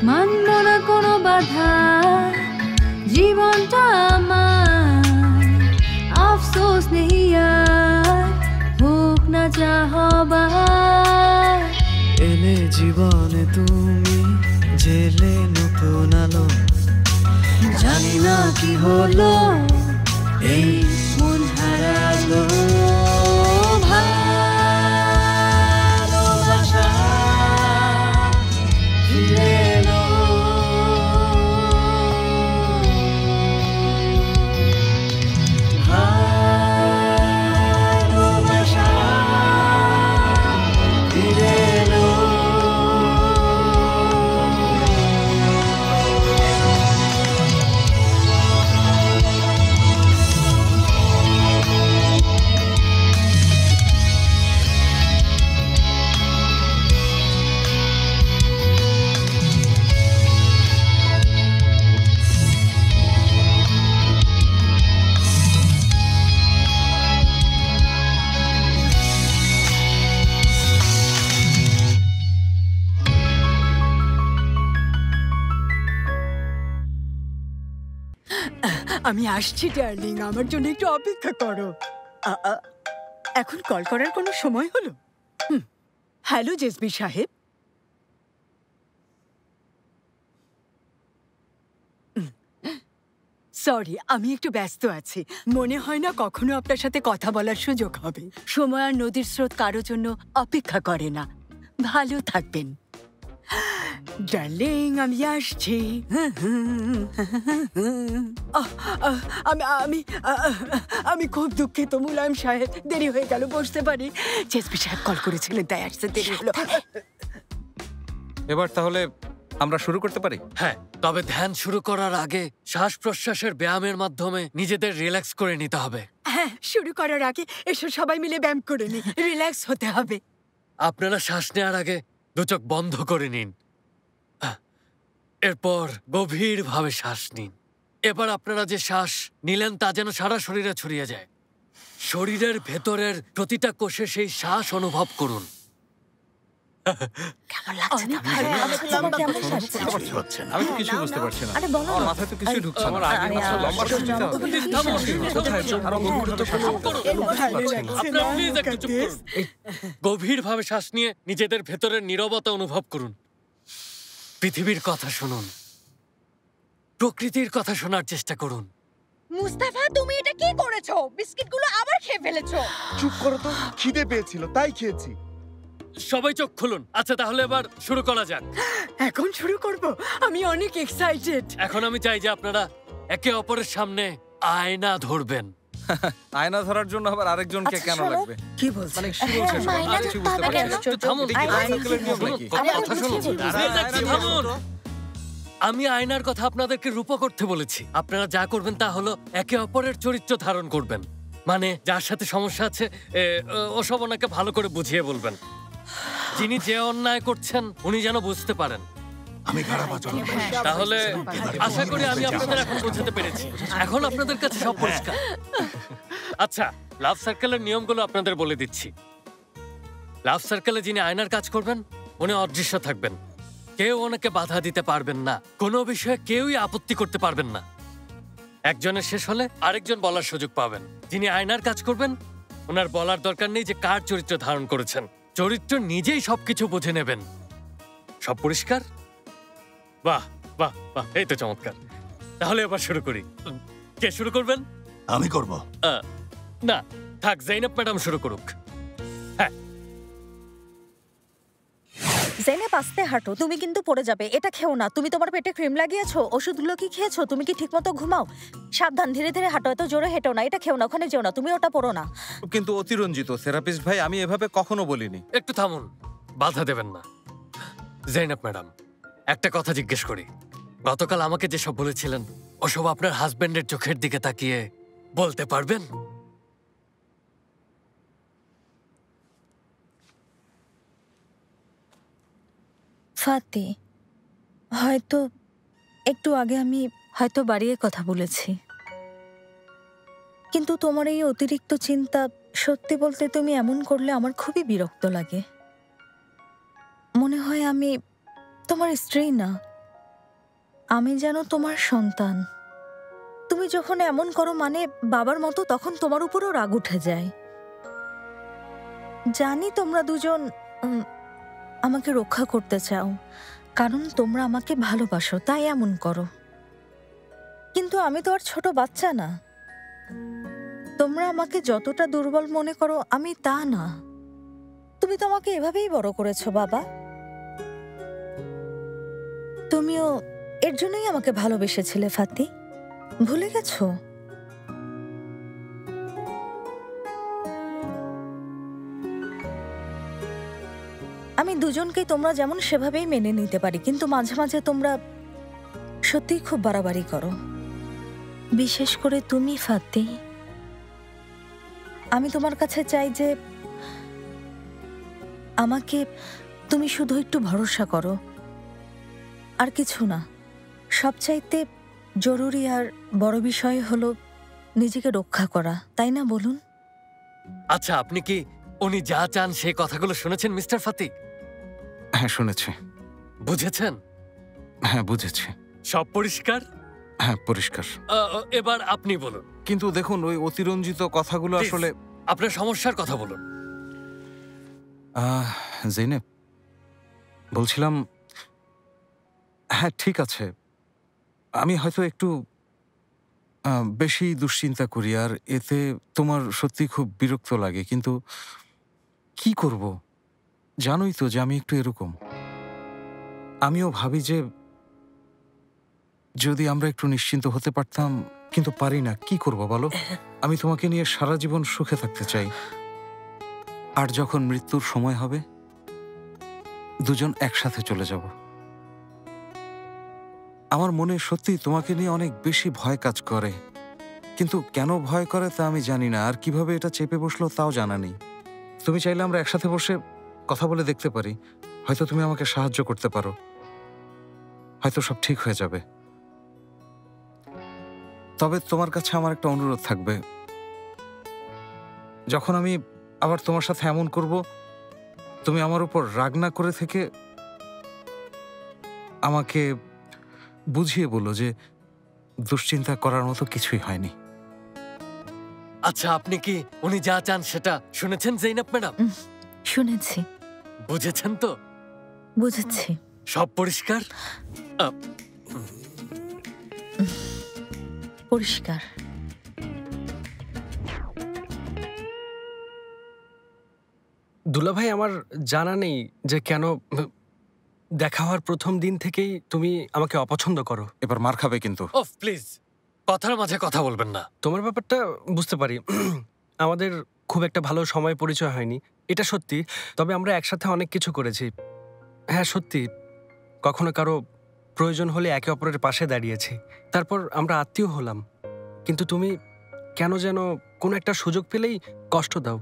মানব না কোনো বাধা, জীবনটা আমার আফসোস নেই আর, হোক না যা হবার। এলে জীবনে তুমি, জেলে নতুন আলো, জানি না কি হলো এই মন হারালো। ভালোবাসা ফিরে এলো, ভালোবাসা ফিরে এলো। আমি আসছি ডার্লিং, আমার জন্য একটু অপেক্ষা করো। এখন কল করার কোনো সময় হলো? হ্যালো জেসবি সাহেব। সরি, আমি একটু ব্যস্ত আছি। মনে হয় না কখনো আপনার সাথে কথা বলার সুযোগ হবে। সময় আর নদীর স্রোত কারোর জন্য অপেক্ষা করে না। ভালো থাকবেন ডার্লিং, আমি আসছি। আমি খুব দুঃখিত মুলায়ম সাহেব, দেরি হয়ে গেল। বসতে পারি? জেসবি সাহেব কল করেছিলেন, তাই আসতে দেরি হলো। এবার তাহলে আমরা শুরু করতে পারি? হ্যাঁ, তবে ধ্যান শুরু করার আগে শ্বাস প্রশ্বাসের ব্যায়ামের মাধ্যমে নিজেদের রিল্যাক্স করে নিতে হবে। হ্যাঁ, শুরু করার আগে এসো সবাই মিলে ব্যায়াম করে নি। রিল্যাক্স হতে হবে। আপনারা শ্বাস নেওয়ার আগে দু চোখ বন্ধ করে নিন, এরপর গভীরভাবে শ্বাস নিন। এবার আপনারা যে শ্বাস নিলেন তা যেন সারা শরীরে ছড়িয়ে যায়। শরীরের ভেতরের প্রতিটা কোষে সেই শ্বাস অনুভব করুন। আমি তো কিছু বুঝতে পারছি না, আমার মাথায় তো কিছু ঢুকছে না। গভীরভাবে শ্বাস নিয়ে নিজেদের ভেতরের নীরবতা অনুভব করুন। পৃথিবীর কথা শুনুন, প্রকৃতির কথা শোনার চেষ্টা করুন। মুস্তাফা, তুমি এটা কি করেছো? বিস্কিটগুলো আবার খেয়ে ফেলেছো। চুপ করো তো, খিদে পেয়েছিল তাই খেয়েছি। সবাই চোখ খুলুন। আচ্ছা, তাহলে এবার শুরু করা যাক। এখন শুরু করব? আমি অনেক এক্সাইটেড। এখন আমি চাই যে আপনারা একে অপরের সামনে আয়না ধরবেন। আয়না ধরার জন্য আবার আরেকজনকে কেন লাগবে? কি বলছেন? মানে কি বলছেন? আমি কিছু বুঝতে পারছি না। থামুন, কথা শুনুন। থামুন। আমি আয়নার কথা আপনাদেরকে রূপক করতে বলেছি। আপনারা যা করবেন তা হলো একে অপরের চরিত্র ধারণ করবেন। মানে যার সাথে সমস্যা আছে ওসব ওনাকে ভালো করে বুঝিয়ে বলবেন। যিনি যে অন্যায় করছেন উনি যেন বুঝতে পারেন। তাহলে আশা করি আমি আপনাদের এখন বোঝাতে পেরেছি। এখন আপনাদের কাছে সব পরিষ্কার। আচ্ছা, লাভ সার্কেলের নিয়মগুলো আপনাদের বলে দিচ্ছি। লাভ সার্কেলে যিনি আয়নার কাজ করবেন উনি অদৃশ্য থাকবেন। কেউ ওনাকে বাধা দিতে পারবেন না, কোনো বিষয়ে কেউই আপত্তি করতে পারবেন না। একজনের শেষ হলে আরেকজন বলার সুযোগ পাবেন। যিনি আয়নার কাজ করবেন ওনার বলার দরকার নেই যে কার চরিত্র ধারণ করেছেন। চরিত্র নিজেই সবকিছু বুঝে নেবেন। সব পরিষ্কার? বাহ বাহ বাহ, এই তো চমৎকার। তাহলে এবার শুরু করি। কে শুরু করবেন? আমি করব। না থাক, জৈনব ম্যাডাম শুরু করুক। হ্যাঁ, জেনেব আস্তে হাঁটো, তুমি কিন্তু পড়ে যাবে। এটা খেও না। তুমি তোমার পেটে ক্রিম লাগিয়েছো? ওষুধগুলো কি খেয়েছো? তুমি কি ঠিকমতো ঘুমাও? সাবধান, ধীরে ধীরে হাঁটো, এত জোরে হেঁটো না। এটা খেও না, ওখানে যেও না, তুমি ওটা পড়ো না। কিন্তু অতিরঞ্জিত থেরাপিস্ট ভাই, আমি এভাবে কখনো বলিনি। একটু থামুন, বাধা দেবেন না। জৈনব ম্যাডাম, একটা কথা জিজ্ঞেস করি। গতকাল আমাকে যেসব বলেছিলেন ওসব আপনার হাজবেন্ডের চোখের দিকে তাকিয়ে বলতে পারবেন? ফাতি, হয়তো একটু আগে আমি বাড়িয়ে কথা বলেছি, কিন্তু তোমার এই অতিরিক্ত চিন্তা, সত্যি বলতে তুমি এমন করলে আমার খুবই বিরক্ত লাগে। মনে হয় আমি তোমার স্ত্রী না, আমি যেন তোমার সন্তান। তুমি যখন এমন করো মানে বাবার মতো, তখন তোমার উপরও রাগ উঠে যায়। জানি তোমরা দুজন আমাকে রক্ষা করতে চাও, কারণ তোমরা আমাকে ভালোবাসো, তাই এমন করো। কিন্তু আমি তো আর ছোট বাচ্চা না। তোমরা আমাকে যতটা দুর্বল মনে করো আমি তা না। তুমি তো আমাকে এভাবেই বড় করেছো বাবা। তুমিও এর জন্যই আমাকে ভালোবেসেছিলে ফাতি, ভুলে গেছো? আমি দুজনকেই তোমরা যেমন সেভাবেই মেনে নিতে পারি, কিন্তু মাঝে মাঝে তোমরা সত্যিই খুব বাড়াবাড়ি করো, বিশেষ করে তুমি ফাতি। আমি তোমার কাছে চাই যে আমাকে তুমি শুধু একটু ভরসা করো, আর কিছু না। সবচাইতে জরুরি আর বড় বিষয় হলো নিজেকে রক্ষা করা, তাই না বলুন? আচ্ছা, আপনি কি উনি যা চান সেই কথাগুলো শুনেছেন মিস্টার ফাতি? হ্যাঁ শুনেছি। বুঝেছেন? হ্যাঁ বুঝেছি। সব পরিষ্কার? হ্যাঁ পরিষ্কার। এবার আপনি বলুন। কিন্তু দেখুন, ওই অতিরঞ্জিত কথাগুলো Please, আসলে আপনার সমস্যার কথা বলুন। জেনেব, বলছিলাম, হ্যাঁ ঠিক আছে, আমি হয়তো একটু বেশি দুশ্চিন্তা করি, আর এতে তোমার সত্যি খুব বিরক্ত লাগে, কিন্তু কি করব? জানোই তো যে আমি একটু এরকম। আমিও ভাবি যে যদি আমরা একটু নিশ্চিন্ত হতে পারতাম, কিন্তু পারি না। কি করব বলো? আমি তোমাকে নিয়ে সারা জীবন সুখে থাকতে চাই, আর যখন মৃত্যুর সময় হবে দুজন একসাথে চলে যাব। আমার মনে সত্যি তোমাকে নিয়ে অনেক বেশি ভয় কাজ করে, কিন্তু কেন ভয় করে তা আমি জানি না, আর কিভাবে এটা চেপে বসলো তাও জানা নেই। তুমি চাইলে আমরা একসাথে বসে কথা বলে দেখতে পারি, হয়তো তুমি আমাকে সাহায্য করতে পারো, হয়তো সব ঠিক হয়ে যাবে। তবে তোমার কাছে আমার একটা অনুরোধ থাকবে, যখন আমি আবার তোমার সাথে এমন করব, তুমি আমার উপর রাগ না করে থেকে আমাকে বুঝিয়ে বলো যে দুশ্চিন্তা করার মতো কিছুই হয়নি। আচ্ছা, আপনি কি উনি যা চান সেটা শুনেছেন জৈনব ম্যাডাম? শুনেছি। বুঝেছেন তো? বুঝেছি। সব পরিষ্কার? পরিষ্কার। দুলাভাই, আমার জানা নেই যে কেন দেখা হওয়ার প্রথম দিন থেকেই তুমি আমাকে অপছন্দ করো। এবার মার খাবে কিন্তু। ওহ প্লিজ, কথার মাঝে কথা বলবেন না। তোমার ব্যাপারটা বুঝতে পারি, আমাদের খুব একটা ভালো সময় পরিচয় হয়নি, এটা সত্যি। তবে আমরা একসাথে অনেক কিছু করেছি। হ্যাঁ সত্যি, কখনো কারো প্রয়োজন হলে একে অপরের পাশে দাঁড়িয়েছি। তারপর আমরা আত্মীয় হলাম। কিন্তু তুমি কেন যেন কোনো একটা সুযোগ পেলেই কষ্ট দাও,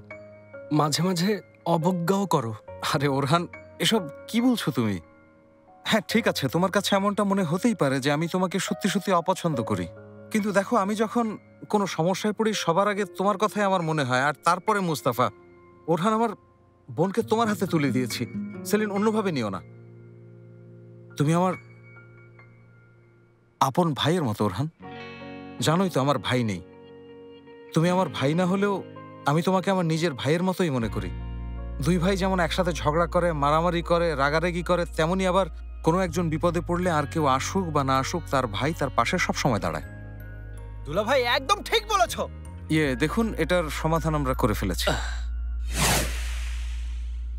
মাঝে মাঝে অবজ্ঞাও করো। আরে ওরহান, এসব কি বলছো তুমি? হ্যাঁ ঠিক আছে, তোমার কাছে এমনটা মনে হতেই পারে যে আমি তোমাকে সত্যি সত্যি অপছন্দ করি, কিন্তু দেখো, আমি যখন কোনো সমস্যায় পড়ি সবার আগে তোমার কথাই আমার মনে হয়, আর তারপরে মুস্তাফা। ওরহান, আমার বোনকে তোমার হাতে তুলে দিয়েছি, সেলিন অন্যভাবে নিও না। তুমি আমার আপন ভাইয়ের মতো ওরহান। জানোই তো আমার ভাই নেই। তুমি আমার ভাই না হলেও আমি তোমাকে আমার নিজের ভাইয়ের মতোই মনে করি। দুই ভাই যেমন একসাথে ঝগড়া করে, মারামারি করে, রাগারাগি করে, তেমনি আবার কোনো একজন বিপদে পড়লে আর কেউ আসুক বা না আসুক, তার ভাই তার পাশে সব সময় দাঁড়ায়। দুলাভাই একদম ঠিক বলেছো। দেখুন, এটার সমাধান আমরা করে ফেলেছি।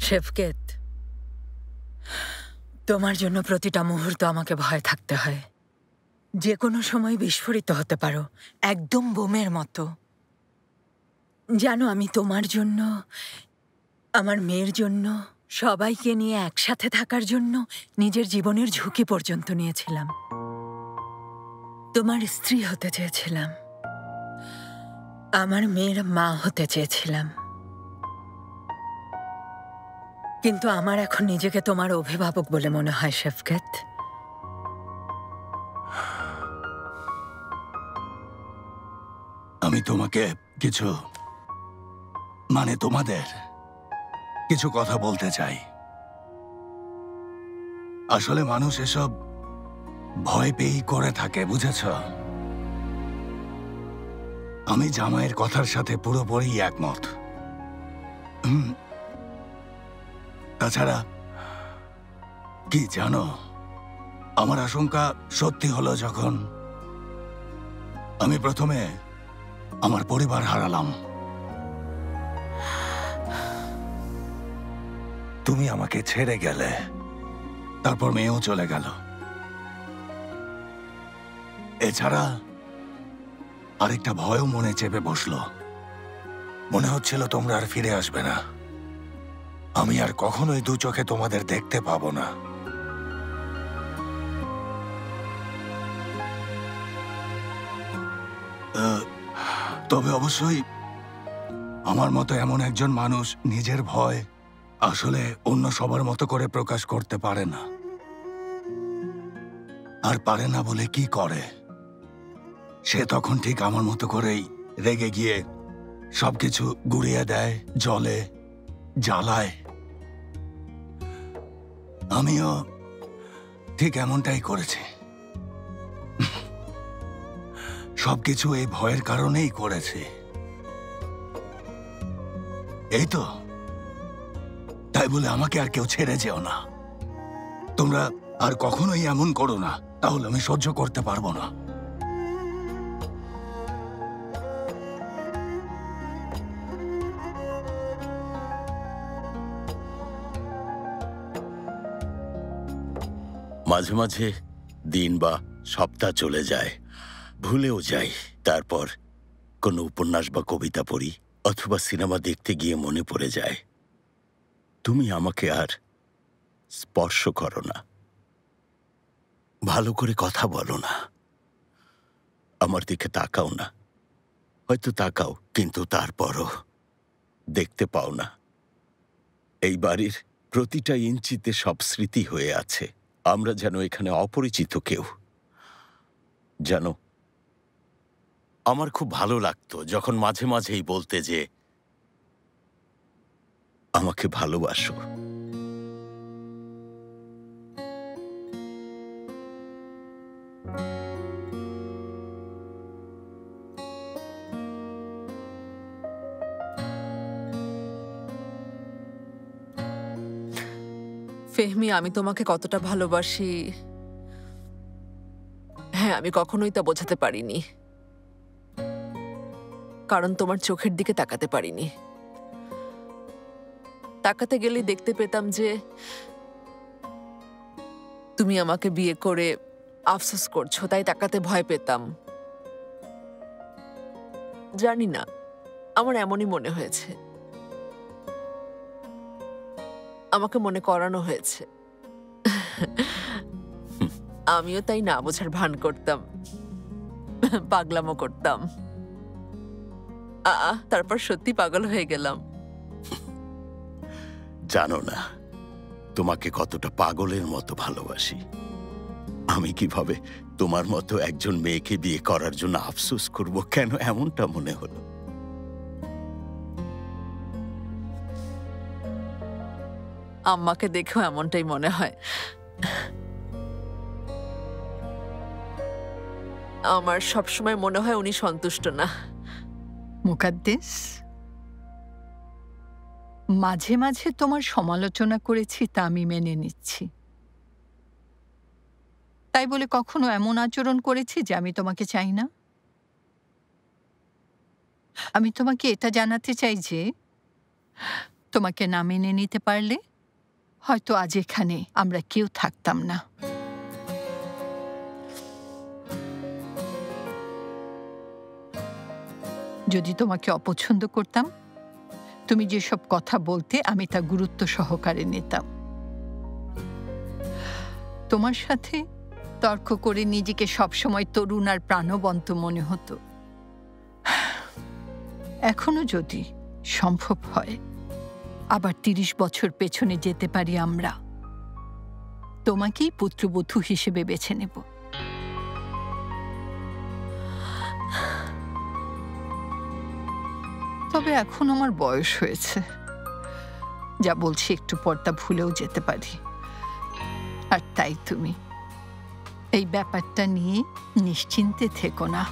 শেফকেত, তোমার জন্য প্রতিটা মুহূর্ত আমাকে ভয় থাকতে হয়। যে কোনো সময় বিস্ফোরিত হতে পারো, একদম বোমের মতো। জানো, আমি তোমার জন্য, আমার মেয়ের জন্য, সবাইকে নিয়ে একসাথে থাকার জন্য নিজের জীবনের ঝুঁকি পর্যন্ত নিয়েছিলাম। তোমার স্ত্রী হতে চেয়েছিলাম, আমার মেয়ের মা হতে চেয়েছিলাম, কিন্তু আমার এখন নিজেকে তোমার অভিভাবক বলে মনে হয় শেফকেত। আমি তোমাকে কিছু, তোমাদের কিছু কথা বলতে চাই। আসলে মানুষ এসব ভয় পেয়েই করে থাকে, বুঝেছ? আমি জামাইয়ের কথার সাথে পুরোপুরি একমত। তাছাড়া কি জানো, আমার আশঙ্কা সত্যি হলো যখন আমি প্রথমে আমার পরিবার হারালাম। তুমি আমাকে ছেড়ে গেলে, তারপর মেয়েও চলে গেল। এছাড়া আরেকটা ভয়ও মনে চেপে বসলো। মনে হচ্ছিল তোমরা আর ফিরে আসবে না, আমি আর কখনোই দু চোখে তোমাদের দেখতে পাবো না। তবে অবশ্যই আমার মতো এমন একজন মানুষ নিজের ভয় আসলে অন্য সবার মতো করে প্রকাশ করতে পারে না। আর পারে না বলে কি করে, সে তখন ঠিক আমার মতো করেই রেগে গিয়ে সবকিছু গুড়িয়ে দেয়, জলে জ্বালায়। আমিও ঠিক এমনটাই করেছি। সবকিছু এই ভয়ের কারণেই করেছি। এই তো, তাই বলে আমাকে আর কেউ ছেড়ে যেও না। তোমরা আর কখনোই এমন করো না, তাহলে আমি সহ্য করতে পারবো না। মাঝে মাঝে দিন বা সপ্তাহ চলে যায়, ভুলেও যাই। তারপর কোনো উপন্যাস বা কবিতা পড়ি অথবা সিনেমা দেখতে গিয়ে মনে পড়ে যায়, তুমি আমাকে আর স্পর্শ করো না, ভালো করে কথা বলো না, আমার দিকে তাকাও না। হয়তো তাকাও, কিন্তু তারপরও দেখতে পাও না। এই বাড়ির প্রতিটা ইঞ্চিতে সব স্মৃতি হয়ে আছে। আমরা যেন এখানে অপরিচিত কেউ। জানো, আমার খুব ভালো লাগতো যখন মাঝে মাঝেই বলতে যে আমাকে ভালোবাসো। ফেহমি, আমি তোমাকে কতটা ভালোবাসি, হ্যাঁ, আমি কখনোই তা বোঝাতে পারিনি, কারণ তোমার চোখের দিকে তাকাতে পারিনি। তাকাতে গেলে দেখতে পেতাম যে তুমি আমাকে বিয়ে করে আফসোস করছো, তাই তাকাতে ভয় পেতাম। জানি না, আমার এমনই মনে হয়েছে, আমাকে মনে করানো হয়েছে। আমিও তাই না বোঝার ভান করতাম, পাগলামো করতাম। তারপর সত্যি পাগল হয়ে গেলাম। জানো না তোমাকে কতটা পাগলের মতো ভালোবাসি। আমি কিভাবে তোমার মতো একজন মেয়েকে বিয়ে করার জন্য আফসোস করব, কেন এমনটা মনে হলো? আম্মাকে দেখেও এমনটাই মনে হয়। আমার সবসময় মনে হয় উনি সন্তুষ্ট না। মুকাদ্দেস, মাঝে মাঝে তোমার সমালোচনা করেছি, তা আমি মেনে নিচ্ছি। তাই বলে কখনো এমন আচরণ করেছি যে আমি তোমাকে চাই না? আমি তোমাকে এটা জানাতে চাই যে তোমাকে না মেনে নিতে পারলে হয়তো আজ এখানে আমরা কেউ থাকতাম না। যদি তোমাকে অপছন্দ করতাম, তুমি যেসব কথা বলতে আমি তা গুরুত্ব সহকারে নিতাম। তোমার সাথে তর্ক করে নিজেকে সবসময় তরুণ আর প্রাণবন্ত মনে হতো। এখনো যদি সম্ভব হয় আবার ৩০ বছর পেছনে যেতে পারি, আমরা তোমাকেই পুত্রবধূ হিসেবে বেছে নেব। তবে এখন আমার বয়স হয়েছে, যা বলছি একটু পর তা ভুলেও যেতে পারি। আর তাই তুমি এই ব্যাপারটা নিয়ে নিশ্চিন্তে থেকো না।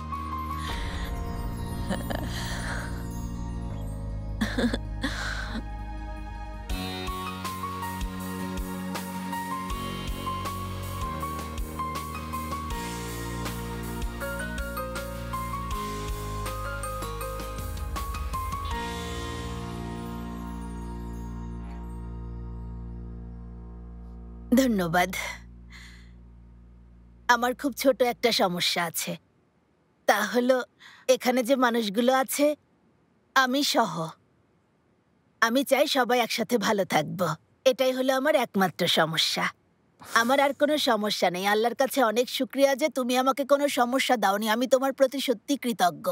ধন্যবাদ। আমার খুব ছোট একটা সমস্যা আছে, তা হলো এখানে যে মানুষগুলো আছে আমি সহ, আমি চাই সবাই একসাথে ভালো থাকবো। এটাই হলো আমার একমাত্র সমস্যা। আমার আর কোনো সমস্যা নেই। আল্লাহর কাছে অনেক শুকরিয়া যে তুমি আমাকে কোনো সমস্যা দাওনি। আমি তোমার প্রতি সত্যি কৃতজ্ঞ।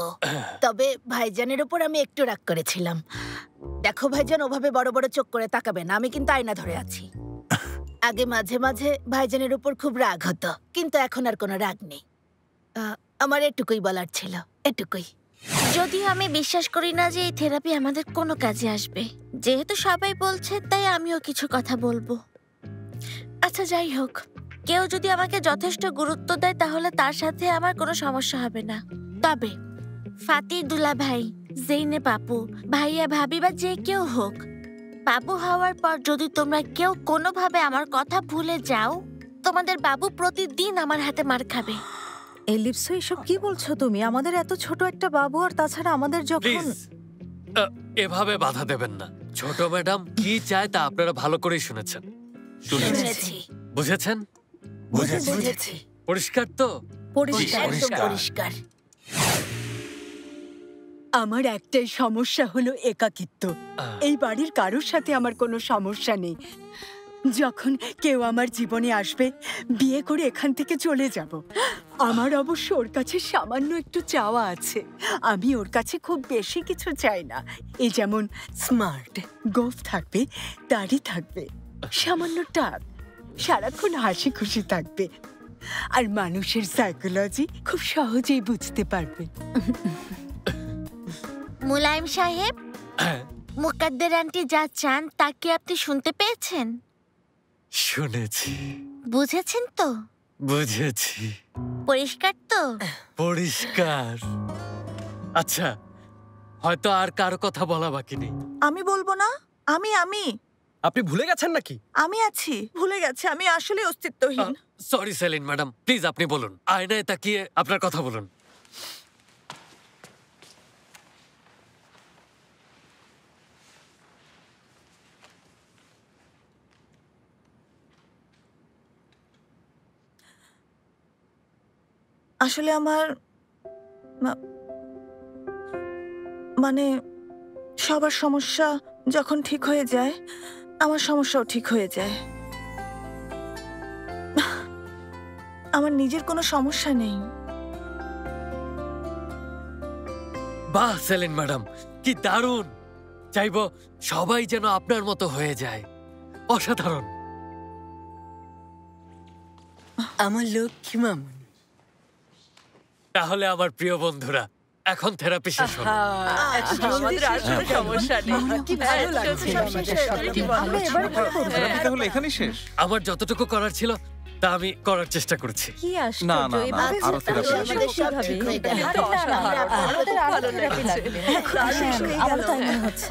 তবে ভাইজানের উপর আমি একটু রাগ করেছিলাম। দেখো ভাইজান, ওভাবে বড় বড় চোখ করে তাকাবে না, আমি কিন্তু আয়না ধরে আছি। আগে মাঝে মাঝে ভাইজানের উপর খুব রাগ হতো, কিন্তু এখন আর কোনো রাগ নেই। আমার এটুকুই বলার ছিল, এটুকুই। যদিও আমি বিশ্বাস করি না যে এই থেরাপি আমাদের কোনো কাজে আসবে, যেহেতু সবাই বলছে তাই আমিও কিছু কথা বলবো। আচ্ছা যাই হোক, কেউ যদি আমাকে যথেষ্ট গুরুত্ব দেয় তাহলে তার সাথে আমার কোনো সমস্যা হবে না। তবে ফাতির দুলা ভাই, জেইনে বাপু, ভাইয়া ভাবি বা যে কেউ হোক, বাবু হওয়ার পর যদি তোমরা কেউ কোনোভাবে আমার কথা ভুলে যাও, তোমাদের বাবু প্রতিদিন আমার হাতে মার খাবে। এলিপসো, এসব কি বলছো তুমি? আমাদের এত ছোট একটা বাবু, আর তাছাড়া আমাদের যখন... এভাবে বাধা দেবেন না। ছোট ম্যাডাম কি চায় তা আপনারা ভালো করেই শুনেছেন। শুনেছি। বুঝেছেন? বুঝেছি। পরিষ্কার তো? পরিষ্কার। আমার একটাই সমস্যা হলো একাকিত্ব। এই বাড়ির কারোর সাথে আমার কোনো সমস্যা নেই। যখন কেউ আমার জীবনে আসবে, বিয়ে করে এখান থেকে চলে যাব। আমার অবশ্য ওর কাছে সামান্য একটু চাওয়া আছে। আমি ওর কাছে খুব বেশি কিছু চাই না। এই যেমন স্মার্ট, গোফ থাকবে, দাড়ি থাকবে, সামান্য টাক, সারাক্ষণ হাসি খুশি থাকবে, আর মানুষের সাইকোলজি খুব সহজেই বুঝতে পারবে। মুলায়ম সাহেব, মুকাদ্দের আন্টি যা চান তা কি আপনি শুনতে পেয়েছেন? শুনেছি। বুঝেছেন তো? বুঝেছি। পরিষ্কার তো? পরিষ্কার। আচ্ছা, হয়তো আর কারো কথা বলা বাকি নেই। আমি বলবো না? আমি আপনি ভুলে গেছেন নাকি? আমি আছি। ভুলে গেছে, আমি আসলে অস্তিত্বহীন। সরি সেলিন ম্যাডাম, প্লিজ আপনি বলুন। আয়নায় তাকিয়ে আপনার কথা বলুন। আসলে আমার মানে সবার সমস্যা যখন ঠিক হয়ে যায়, আমার সমস্যাও ঠিক হয়ে যায়। আমার নিজের কোনো সমস্যা নেই। বাহ সেলিন ম্যাডাম, কি দারুণ! চাইবো সবাই যেন আপনার মতো হয়ে যায়। অসাধারণ। আমার লক্ষ্মী মামুন। তাহলে আমার প্রিয় বন্ধুরা, এখন থেরাপি শেষ হলো। আমাদের আর কোনো সমস্যা নেই। কি ভালো লাগছে। থেরাপি তাহলে এখানেই শেষ? আমার যতটুকু করার ছিল তা আমি করার চেষ্টা করেছি। কি না আশ্চর্য, না না, এভাবে আরো থেরাপি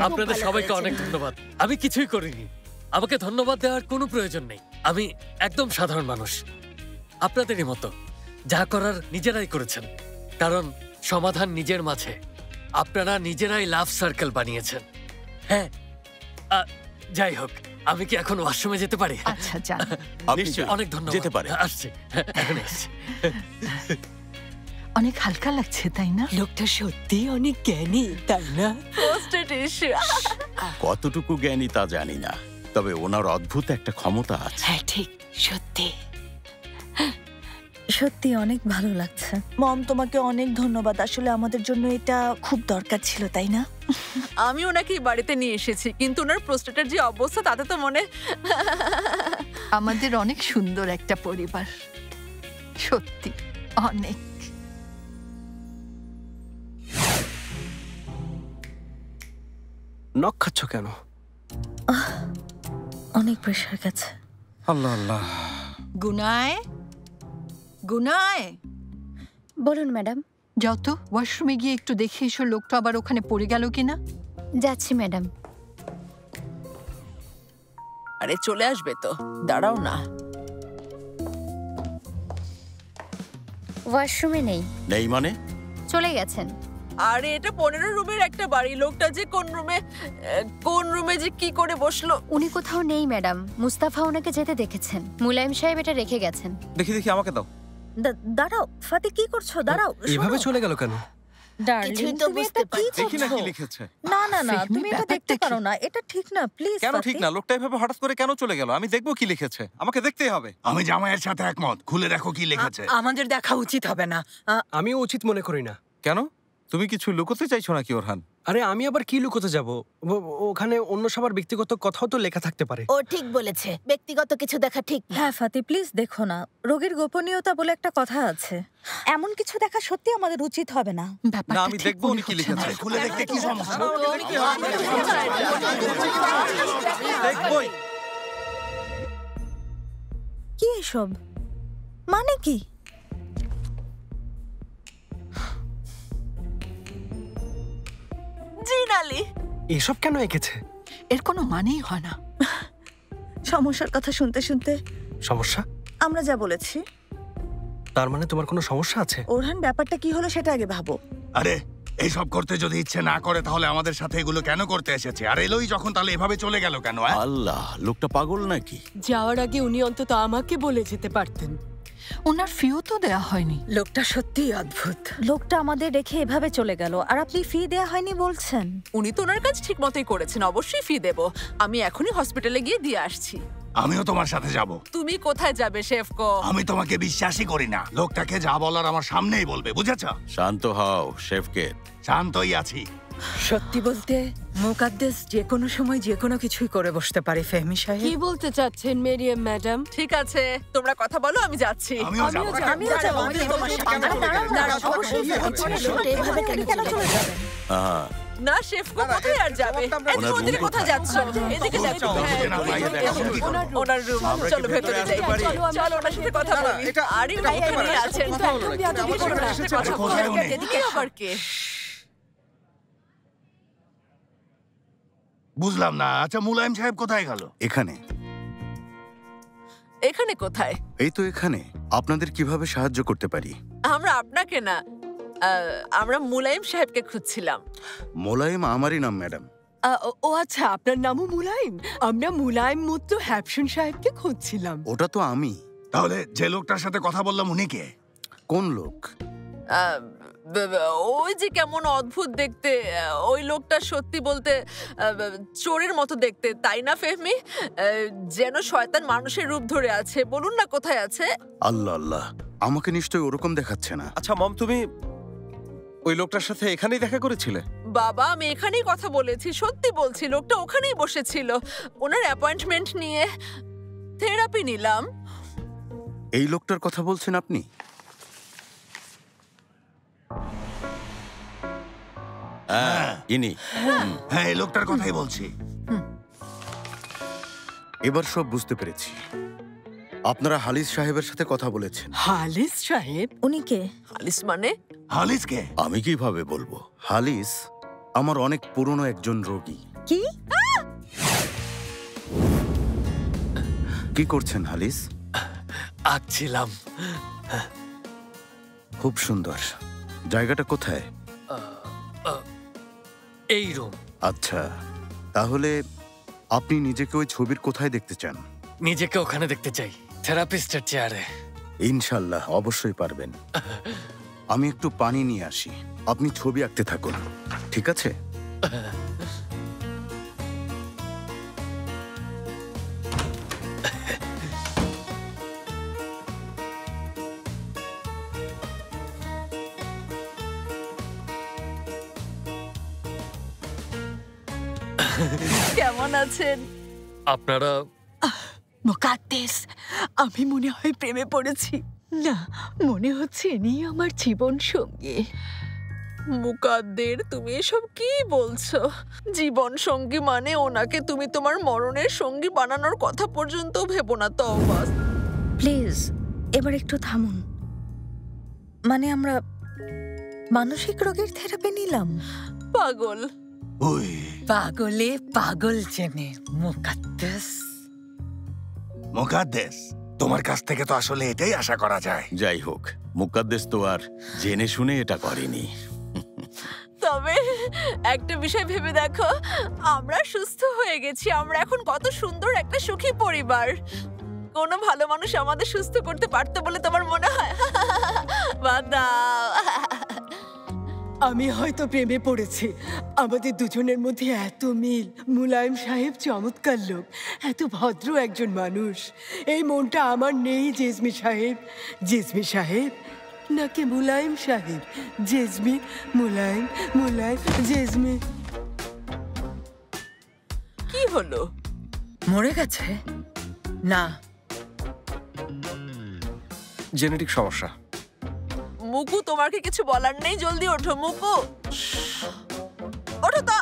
আপনাদের সবাইকে অনেক ধন্যবাদ। আমি কিছুই করিনি। আমাকে ধন্যবাদ দেওয়ার কোনো প্রয়োজন নেই। আমি একদম সাধারণ মানুষ, আপনাদেরই মতো। যা করার নিজেরাই করেছেন, কারণ সমাধান নিজের মাঝে। আপনারা নিজেরাই লাভ সার্কেল বানিয়েছেন। হ্যাঁ, যাই হোক, আমি কি এখন ওয়াশরুমে যেতে পারি? আচ্ছা যান। অনেক ধন্যবাদ। যেতে পারে। আসছি, এখন আসছি। অনেক হালকা লাগছে, তাই না? লোকটা সত্যি অনেক জ্ঞানী, তাই না? কতটুকু জ্ঞানী তা জানি না, তবে ওনার অদ্ভুত একটা ক্ষমতা আছে। হ্যাঁ ঠিক, সত্যি সত্যি অনেক ভালো লাগছে। মম, তোমাকে অনেক ধন্যবাদ। আসলে আমাদের জন্য এটা খুব দরকার ছিল, তাই না? আমি ওনাকে বাড়িতে নিয়ে এসেছি, কিন্তু ওনার প্রোস্টেটের যে অবস্থা তাতে তো মনে... আমাদের অনেক সুন্দর একটা পরিবার, সত্যি অনেক। নখ খাচ্ছ কেন? অনেক প্রেশার গেছে। আল্লাহ আল্লাহ। গুনায় গুনায় বলুন ম্যাডাম। যাও তো ওয়াশরুমে গিয়ে একটু দেখে এসো লোকটা আবার ওখানে পড়ে গেল কিনা। যাচ্ছি ম্যাডাম। আরে চলে আসবে তো, দাঁড়াও না। ওয়াশরুমে নেই। নেই মানে? চলে গেছেন। আরে এটা 15 রুমের একটা বাড়ি, লোকটা যে কোন রুমে যে কি করে বসলো। উনি কোথাও নেই ম্যাডাম, মুস্তাফা ওনাকে যেতে দেখেছেন। মুলায়ম সাহেব এটা রেখে গেছেন। দেখি আমাকে দাও। দাঁড়াও ফাতি, কি করছো? দাঁড়াও। এইভাবে চলে গেল কেন? ডার্লিং, তুমি এটা কি দেখি না করছো? কি লিখেছে। না না না, তুমি এটা দেখতে পারো না, এটা ঠিক না, প্লিজ। কেন ঠিক না? লোকটা এভাবে হঠাৎ করে কেন চলে গেল? আমি দেখবো কি লিখেছে, আমাকে দেখতেই হবে। আমি জামাইয়ের সাথে একমত, খুলে দেখো কি লিখেছে। আমাদের দেখা উচিত হবে না। আমিও উচিত মনে করি না। কেন? তুমি কিছু লুকোতে চাইছো নাকি ওরহান? আরে আমি আবার কি লুকোতে যাব? ওখানে অন্য সবার ব্যক্তিগত কথাও তো লেখা থাকতে পারে। ও ঠিক বলেছে, ব্যক্তিগত কিছু দেখা ঠিক না। হ্যাঁ ফাতি, প্লিজ দেখো না, রোগীর গোপনীয়তা বলে একটা কথা আছে। এমন কিছু দেখা সত্যি আমাদের উচিত হবে না। না, আমি দেখবো উনি কি লিখেছে। খুলে দেখতে কি সমস্যা? দেখবই। কি এসব? মানে কি? জিনালি এসব কেন এঁকেছে? এর কোনো মানেই হয় না। সমস্যার কথা শুনতে শুনতে সমস্যা? আমরা যা বলেছি। তার মানে তোমার কোনো সমস্যা আছে? ওরহান, ব্যাপারটা কি হলো সেটা আগে ভাবো। আরে এইসব করতে যদি ইচ্ছে না করে তাহলে আমাদের সাথে এগুলো কেন করতে এসেছে? আর এলোই যখন, তাহলে এভাবে চলে গেল কেন? আল্লাহ, লোকটা পাগল নাকি? যাওয়ার আগে উনি অন্তত আমাকে বলে যেতে পারতেন। ওনার ফিও তো দেয়া হয়নি। লোকটা সত্যিই অদ্ভুত। লোকটা আমাদের রেখে এভাবে চলে গেল, আর আপনি ফি দেয়া হয়নি বলছেন? উনি তো ওনার কাজ ঠিক মতোই করেছেন, অবশ্যই ফি দেব। আমি এখনই হসপিটালে গিয়ে দিয়ে আসছি। আমিও তোমার সাথে যাব। তুমি কোথায় যাবে শেফকো? আমি তোমাকে বিশ্বাসই করি না। লোকটাকে যা বলার আমার সামনেই বলবে, বুঝেছো? শান্ত হও শেফকে। শান্তই আছি। সত্যি বলতে মুকাদ্দেস যে কোনো সময় যে কোনো কিছুই করে বসতে পারে। ফেহমি সাহেব, কি বলতে চাচ্ছেন মেরিয়াম ম্যাডাম? ঠিক আছে, তোমরা কথা বলো, আমি যাচ্ছি। আমিও যাব। এভাবে কেন চলে যাবে? না শেফকো কোথায় আর যাবে? ওদিকে কোথায় যাচ্ছ? এদিকে যাচ্ছ? ওনার রুম, চলো ভেতরে যাই। চলো ওনার সাথে কথা বলি। আরে উনি এখানে আছেন। এদিকে আবার কে? বুঝলাম না। আচ্ছা, মুলায়ম সাহেব কোথায় গেল? এখানে। এখানে কোথায়? এই তো এখানে। আপনাদের কিভাবে সাহায্য করতে পারি? আমরা আপনাকে না, আমরা মুলায়ম সাহেবকে খুঁজছিলাম। মোলায়েম আমারই নাম ম্যাডাম। ও আচ্ছা, আপনার নামও মুলায়ম? আমরা মুলায়ম মুত্তু হ্যাপসন সাহেবকে খুঁজছিলাম। ওটা তো আমি। তাহলে যে লোকটার সাথে কথা বললাম উনি কে? কোন লোক? ওই যে কেমন অদ্ভুত দেখতে, ওই লোকটা সত্যি বলতে চোরের মতো দেখতে, তাই না ফেহমি? যেন শয়তান মানুষের রূপ ধরে আছে। বলুন না কোথায় আছে? আল্লাহ আল্লাহ, আমাকে নিশ্চয়ই ওরকম দেখাচ্ছে না। আচ্ছা মম, তুমি ওই লোকটার সাথে এখানেই দেখা করেছিলে? বাবা, আমি এখানেই কথা বলেছি, সত্যি বলছি। লোকটা ওখানেই বসেছিল। ওনার অ্যাপয়েন্টমেন্ট নিয়ে থেরাপি নিলাম। এই লোকটার কথা বলছেন আপনি? ইনি? হ্যাঁ, এই লোকটার কথাই বলছি। এবার সব বুঝতে পেরেছি। আপনারা হালিস সাহেবের সাথে কথা বলেছেন। হালিস সাহেব? উনি কে? হালিস মানে? হালিস কে? আমি কিভাবে বলবো? হালিস আমার অনেক পুরনো একজন রোগী। কি? কি করছেন হালিস? আঁকছিলাম। খুব সুন্দর। জায়গাটা কোথায়? এই রুম। আচ্ছা, তাহলে আপনি নিজেকে ওই ছবির কোথায় দেখতে চান? নিজেকে ওখানে দেখতে চাই, থেরাপিস্টের চেয়ারে। ইনশাল্লাহ, অবশ্যই পারবেন। আমি একটু পানি নিয়ে আসি, আপনি ছবি আঁকতে থাকুন, ঠিক আছে? কেমন আছেন আপনারা? মুকাদ্দেস, আমি মনে হয় প্রেমে পড়েছি। না, মনে হচ্ছে ইনি আমার জীবন সঙ্গী। মুকাদ্দের, তুমি এসব কি বলছো? জীবন সঙ্গী মানে ওনাকে তুমি তোমার মরণের সঙ্গী বানানোর কথা পর্যন্ত ভেবো না। তওবা। প্লিজ এবার একটু থামুন। মানে আমরা মানসিক রোগের থেরাপি নিলাম। পাগল। ওই পাগলে পাগল চেনে মুকাদ্দেস। মুকাদ্দেস, তোমার কাছ থেকে তো আসলে এটাই আশা করা যায়। যাই হোক, মুকাদ্দেস তো আর জেনে শুনে এটা করেনি। তবে একটা বিষয় ভেবে দেখো, আমরা সুস্থ হয়ে গেছি। আমরা এখন কত সুন্দর একটা সুখী পরিবার। কোনো ভালো মানুষ আমাদের সুস্থ করতে পারতো বলে তোমার মনে হয়? আমি হয়তো প্রেমে পড়েছি। আমাদের দুজনের মধ্যে এত মিল। মুলায়ম সাহেব চমৎকার লোক, এত ভদ্র একজন মানুষ। এই মনটা আমার নেই জেজমি সাহেব। জেজমি সাহেব নাকি মুলায়ম সাহেব? জেজমি, মুলায়ম, মুলায়ম, জেজমি। কি হলো? মরে গেছে? না, জেনেটিক সমস্যা। মুকু, তোমার কি কিছু বলার নেই? জলদি ওঠো মুকু, ওঠো তো।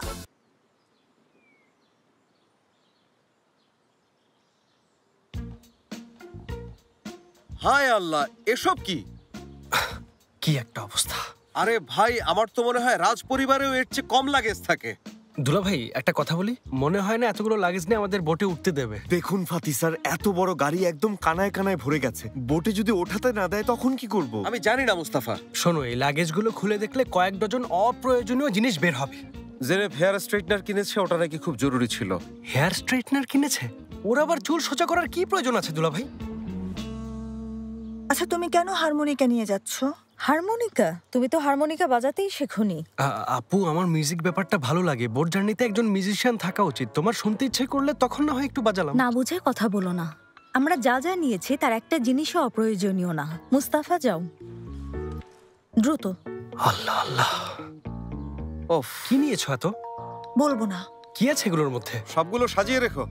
হায় আল্লাহ, এসব কি? কি একটা অবস্থা! আরে ভাই, আমার তো মনে হয় রাজ পরিবারেও এর চেয়ে কম লাগেজ থাকে। দুলা ভাই, একটা কথা বলি, মনে হয় না এতগুলো লাগেজ নিয়ে আমাদের বোটে উঠতে দেবে। দেখুন ফাতি স্যার, এত বড় গাড়ি একদম কানায় কানায় ভরে গেছে। বোটে যদি ওঠাতে না দেয় তখন কি করব? আমি জানি না মুস্তাফা। শোনো, এই লাগেজগুলো খুলে দেখলে কয়েক ডজন অপ্রয়োজনীয় জিনিস বের হবে। জেনেব হেয়ার স্ট্রেটনার কিনেছে, ওটা নাকি খুব জরুরি ছিল। হেয়ার স্ট্রেটনার কিনেছে? ওর আবার চুল সোজা করার কি প্রয়োজন আছে দুলা ভাই? আচ্ছা, তুমি কেন হারমোনিকা নিয়ে যাচ্ছ? হারমোনিকা? তুমি তো হারমোনিকা বাজাতেই শেখোনি। আপু, আমার মিউজিক ব্যাপারটা ভালো লাগে। বোট জার্নিতে একজন মিউজিশিয়ান থাকা উচিত। তোমার শুনতে ইচ্ছে করলে তখন না হয় একটু বাজালাম। না বুঝে কথা বলো না। আমরা যা যা নিয়েছি তার একটা জিনিসও অপ্রয়োজনীয় না। মুস্তাফা, যাও দ্রুত। আল্লাহ আল্লাহ, ওফ, কি নিয়েছো এত? বলবো না। কি আছে এগুলোর মধ্যে? সবগুলো সাজিয়ে রেখো।